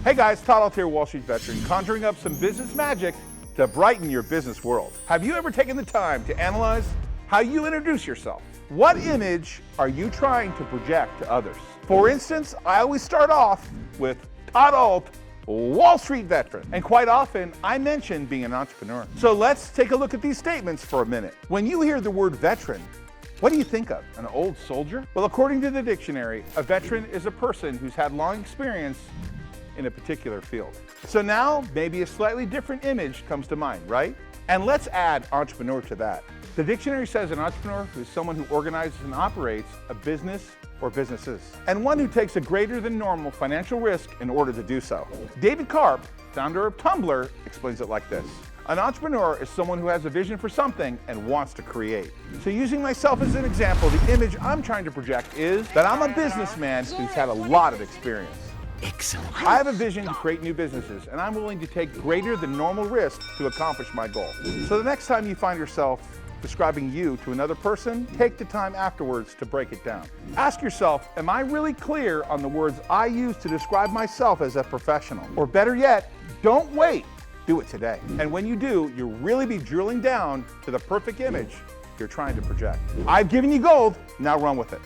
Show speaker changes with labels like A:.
A: Hey guys, Todd Ault here, Wall Street veteran, conjuring up some business magic to brighten your business world. Have you ever taken the time to analyze how you introduce yourself? What image are you trying to project to others? For instance, I always start off with Todd Ault Wall Street veteran. And quite often, I mention being an entrepreneur. So let's take a look at these statements for a minute. When you hear the word veteran, what do you think of? An old soldier? Well, according to the dictionary, a veteran is a person who's had long experience in a particular field. So now, maybe a slightly different image comes to mind, right? And let's add entrepreneur to that. The dictionary says an entrepreneur is someone who organizes and operates a business or businesses, and one who takes a greater than normal financial risk in order to do so. David Karp, founder of Tumblr, explains it like this. An entrepreneur is someone who has a vision for something and wants to create. So using myself as an example, the image I'm trying to project is that I'm a businessman who's had a lot of experience.
B: Excellent.
A: I have a vision to create new businesses, and I'm willing to take greater than normal risk to accomplish my goal. So the next time you find yourself describing you to another person, take the time afterwards to break it down. Ask yourself, am I really clear on the words I use to describe myself as a professional? Or better yet, don't wait, do it today. And when you do, you'll really be drilling down to the perfect image you're trying to project. I've given you gold, now run with it.